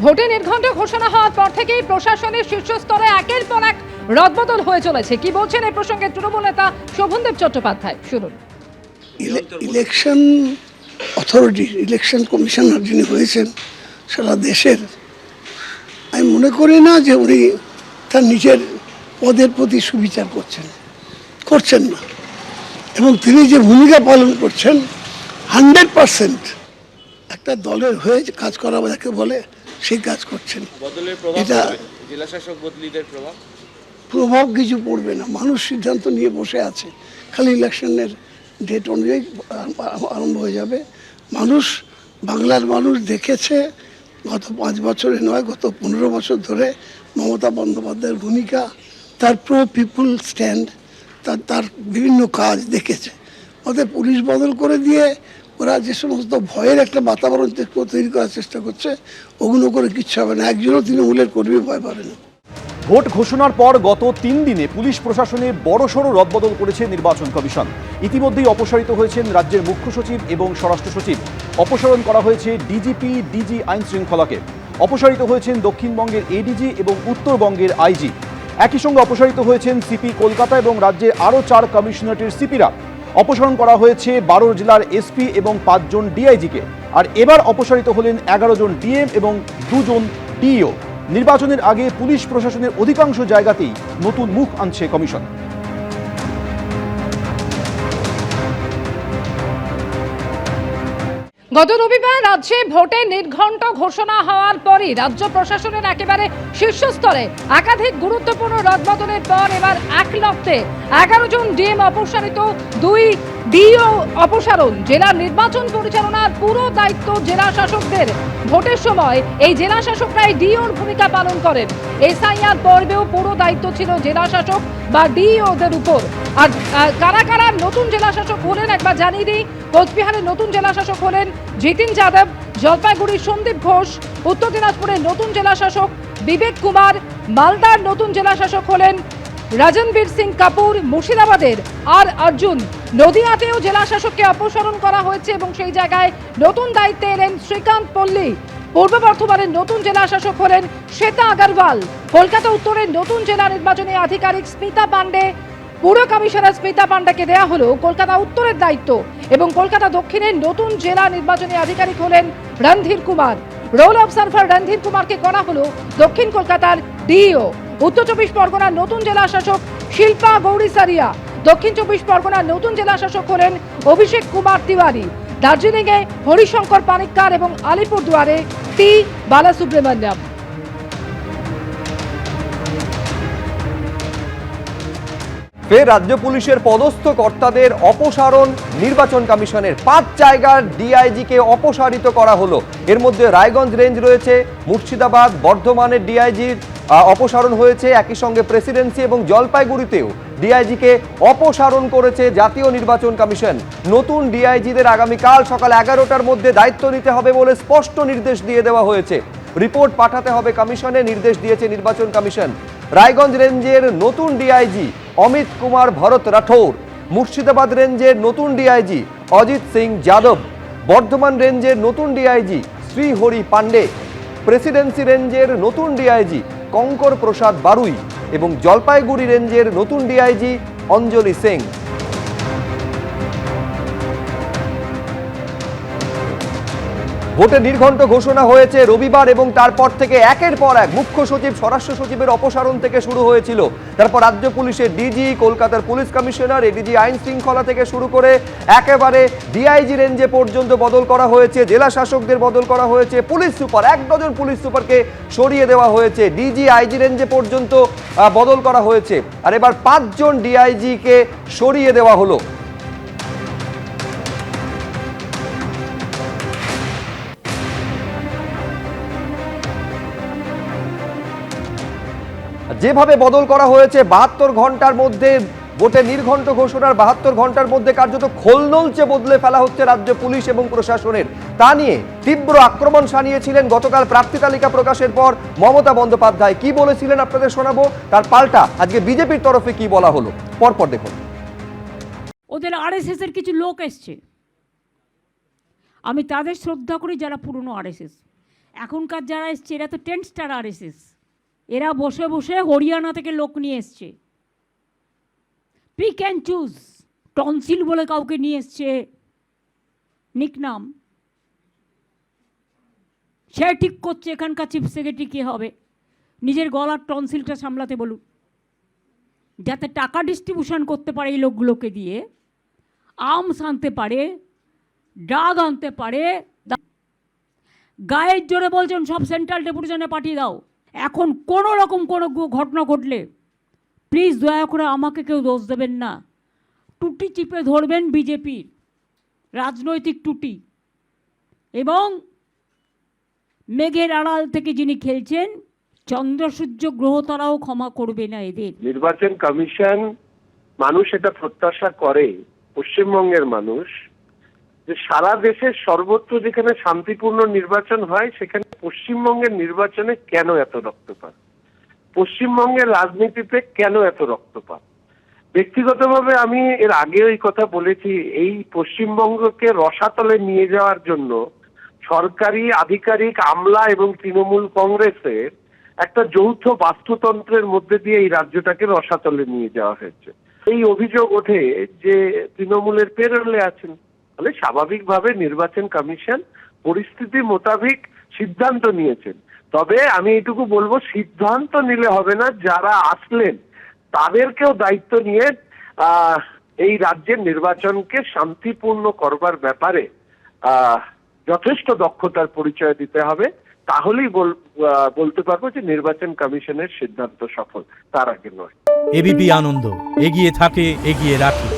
ভোটে নির্ঘণ্ট ঘোষণা হওয়ার পর থেকেই প্রশাসনের শীর্ষস্তরে একের পর এক রদবদল হয়ে চলেছে। কি বলছেন এই প্রসঙ্গে তৃণমূল নেতা শোভনদেব চট্টোপাধ্যায়? শুনুন। ইলেকশন অথরিটি, ইলেকশন কমিশনার যিনি হয়েছেন সারা দেশের, আমি মনে করি না যে উনি তার নিজের পদের প্রতি সুবিচার করছেন না, এবং তিনি যে ভূমিকা পালন করছেন 100% একটা দলের হয়ে কাজ করা যাকে বলে সেই কাজ করছেন। এটা জেলাশাসক বদলিদের প্রভাব কিছু পড়বে না, মানুষ সিদ্ধান্ত নিয়ে বসে আছে। খালি ইলেকশনের ডেট অনুযায়ী আরম্ভ হয়ে যাবে। বাংলার মানুষ দেখেছে গত 5 বছরে নয়, গত 15 বছর ধরে মমতা বন্দ্যোপাধ্যায়ের ভূমিকা, তার প্রো পিপুল স্ট্যান্ড, তার বিভিন্ন কাজ দেখেছে। ওদের পুলিশ বদল করে দিয়ে ওরা যে সমস্ত ভয়ের একটা বাতাবরণ তৈরি করার চেষ্টা করছে, ওগুলো করে কিচ্ছু হবে না। একজনও তৃণমূলের কর্মী ভয় পাবে না। ভোট ঘোষণার পর গত 3 দিনে পুলিশ প্রশাসনে বড়সড় রদবদল করেছে নির্বাচন কমিশন। ইতিমধ্যেই অপসারিত হয়েছেন রাজ্যের মুখ্য সচিব এবং স্বরাষ্ট্র সচিব। অপসারণ করা হয়েছে ডিজিপি, ডিজি আইন শৃঙ্খলাকে। অপসারিত হয়েছেন দক্ষিণবঙ্গের এডিজি এবং উত্তরবঙ্গের আইজি। একই সঙ্গে অপসারিত হয়েছেন সিপি কলকাতা এবং রাজ্যের আরও 4 কমিশনারেটের সিপিরা। অপসারণ করা হয়েছে 12 জেলার এসপি এবং 5 জন ডিআইজিকে। আর এবার অপসারিত হলেন 11 জন ডিএম এবং 2 জন ডিইও। নির্বাচনের আগে পুলিশ প্রশাসনের অধিকাংশ জায়গাতেই নতুন মুখ আনছে কমিশন। গত রবিবার রাজ্যে ভোটে নির্ঘণ্ট ঘোষণা হওয়ার পরই রাজ্য প্রশাসনের একেবারে শীর্ষস্তরে একাধিক গুরুত্বপূর্ণ রদবদলের পর এবার এক লগ্নে 11 জন ডিএম অপসারিত, 2 ডিও অপসারণ। জেলার নির্বাচন পরিচালনার পুরো দায়িত্ব জেলা শাসকদের। ভোটের সময় এই জেলা শাসকরাই ডিওর ভূমিকা পালন করেন। এসআইআর পর্বেও পুরো দায়িত্ব ছিল জেলা শাসক বা ডিওদের উপর। আর কারা কারা নতুন জেলা শাসক হলেন একবার জানিয়ে দিই। কোচবিহারের নতুন জেলা শাসক হলেন জিতিন যাদব, জলপাইগুড়ির সন্দীপ ঘোষ, উত্তর দিনাজপুরের নতুন জেলা শাসক বিবেক কুমার, মালদার নতুন জেলা শাসক হলেন রাজনবীর সিং কাপুর, মুর্শিদাবাদের আর অর্জুন। নদিয়াতেও জেলা শাসককে অপসারণ করা হয়েছে এবং সেই জায়গায় নতুন দায়িত্বে এলেন শ্রীকান্ত পল্লী। পূর্ব বর্ধমানের নতুন জেলা শাসক হলেন শ্বেতা আগরওয়াল। কলকাতা উত্তরের নতুন জেলা নির্বাচনী আধিকারিক স্মিতা পান্ডে, পুর কমিশনার স্মিতা পান্ডাকে দেয়া হলো কলকাতা উত্তরের দায়িত্ব, এবং কলকাতা দক্ষিণের নতুন জেলা নির্বাচনী আধিকারিক হলেন রণধীর কুমার। রোল অবজারভার রণধীর কুমারকে করা হলো দক্ষিণ কলকাতার ডিইও। উত্তর 24 পরগনার নতুন জেলা শাসক শিল্পা গৌরীসারিয়া। দক্ষিণ 24 পরগনার নতুন জেলা শাসক হলেন অভিষেক কুমার তিওয়ারি। দার্জিলিংয়ে হরিশঙ্কর পানিক্কার এবং আলিপুরদুয়ারে টি বালাসুব্রমণ্যম। ফের রাজ্য পুলিশের পদস্থ কর্তাদের অপসারণ। নির্বাচন কমিশনের 5 জায়গার ডিআইজিকে অপসারিত করা হলো। এর মধ্যে রায়গঞ্জ রেঞ্জ রয়েছে, মুর্শিদাবাদ, বর্ধমানের ডিআইজির অপসারণ হয়েছে। একই সঙ্গে প্রেসিডেন্সি এবং জলপাইগুড়িতেও ডিআইজিকে অপসারণ করেছে জাতীয় নির্বাচন কমিশন। নতুন ডিআইজিদের আগামীকাল সকাল 11টার মধ্যে দায়িত্ব নিতে হবে বলে স্পষ্ট নির্দেশ দিয়ে দেওয়া হয়েছে। রিপোর্ট পাঠাতে হবে কমিশনে, নির্দেশ দিয়েছে নির্বাচন কমিশন। রায়গঞ্জ রেঞ্জের নতুন ডিআইজি অমিত কুমার ভরত রাঠৌর, মুর্শিদাবাদ রেঞ্জের নতুন ডিআইজি অজিত সিং যাদব, বর্ধমান রেঞ্জের নতুন ডিআইজি শ্রীহরি পান্ডে, প্রেসিডেন্সি রেঞ্জের নতুন ডিআইজি কঙ্কর প্রসাদ বারুই এবং জলপাইগুড়ি রেঞ্জের নতুন ডিআইজি অঞ্জলি সিং। ভোটে নির্ঘণ্ট ঘোষণা হয়েছে রবিবার এবং তারপর থেকে একের পর এক মুখ্য সচিব, স্বরাষ্ট্র সচিবের অপসারণ থেকে শুরু হয়েছিল। তারপর রাজ্য পুলিশের ডিজি, কলকাতার পুলিশ কমিশনার, এডিজি আইন শৃঙ্খলা থেকে শুরু করে একেবারে ডিআইজি রেঞ্জে পর্যন্ত বদল করা হয়েছে। জেলা শাসকদের বদল করা হয়েছে। পুলিশ সুপার, 1 ডজন পুলিশ সুপারকে সরিয়ে দেওয়া হয়েছে। ডিজি আইজি রেঞ্জে পর্যন্ত বদল করা হয়েছে। আর এবার 5 জন ডিআইজিকে সরিয়ে দেওয়া হলো। যেভাবে বদল করা হয়েছে 72 ঘন্টার মধ্যে, ভোটে নির্ঘণ্ট ঘোষণার 72 ঘন্টার মধ্যে কার্যত খোলনলচে বদলে ফেলা হচ্ছে রাজ্য পুলিশ এবং প্রশাসনের। তা নিয়ে তীব্র আক্রমণ শানিয়েছিলেন গতকাল প্রার্থী তালিকা প্রকাশের পর মমতা বন্দ্যোপাধ্যায়। কি বলেছিলেন আপনাদের শোনাবো, তার পাল্টা আজকে বিজেপির তরফে কি বলা হলো, পরপর দেখুন। ওদের আরএসএস এর কিছু লোক এসছে, আমি তাদের শ্রদ্ধা করি যারা পুরনো আরএসএস। এখনকার যারা এসছে এরা তো 10 স্টার আরএসএস, এরা বসে বসে হরিয়ানা থেকে লোক নিয়ে এসছে, পিক অ্যান্ড চুজ, টনসিল বলে কাউকে নিয়ে এসছে নিকনাম, সে ঠিক করছে এখানকার চিফ সেক্রেটারি কে হবে, নিজের গলার টনসিলটা সামলাতে বলুন, যাতে টাকা ডিস্ট্রিবিউশন করতে পারে এই লোকগুলোকে দিয়ে, আর্মস আনতে পারে, ড্রাগ আনতে পারে, গায়ের জোরে বলছেন সব সেন্ট্রাল ডেপুটেশনে পাঠিয়ে দাও। এখন কোনো রকম কোনো ঘটনা ঘটলে প্লিজ দয়া করে আমাকে কেউ দোষ দেবেন না, টুটি চিপে ধরবেন বিজেপির রাজনৈতিক টুটি, এবং মেঘের আড়াল থেকে যিনি খেলছেন চন্দ্র সূর্য গ্রহ তারাও ক্ষমা করবে না এদের। নির্বাচন কমিশন, মানুষ এটা প্রত্যাশা করে, পশ্চিমবঙ্গের মানুষ, যে সারা দেশের সর্বত্র যেখানে শান্তিপূর্ণ নির্বাচন হয় সেখানে পশ্চিমবঙ্গের নির্বাচনে কেন এত রক্তপাত, পশ্চিমবঙ্গের রাজনীতিতে কেন এত রক্তপাত। ব্যক্তিগতভাবে আমি এর আগে ওই কথা বলেছি, এই পশ্চিমবঙ্গকে রসাতলে নিয়ে যাওয়ার জন্য সরকারি আধিকারিক, আমলা এবং তৃণমূল কংগ্রেসের একটা যৌথ বাস্তুতন্ত্রের মধ্যে দিয়ে এই রাজ্যটাকে রসাতলে নিয়ে যাওয়া হয়েছে। এই অভিযোগ ওঠে যে তৃণমূলের পেরোলে আছেন, ফলে স্বাভাবিকভাবে নির্বাচন কমিশন পরিস্থিতি মোতাবেক সিদ্ধান্ত নিয়েছেন। তবে আমি এটুকু বলবো, সিদ্ধান্ত নিলে হবে না, যারা আসলেন তাদেরকেও দায়িত্ব নিয়ে এই রাজ্যের নির্বাচনকে শান্তিপূর্ণ করবার ব্যাপারে যথেষ্ট দক্ষতার পরিচয় দিতে হবে, তাহলেই বলতে পারবো যে নির্বাচন কমিশনের সিদ্ধান্ত সফল, তার আগে নয়। এবিপি আনন্দ, এগিয়ে থাকে, এগিয়ে রাখে।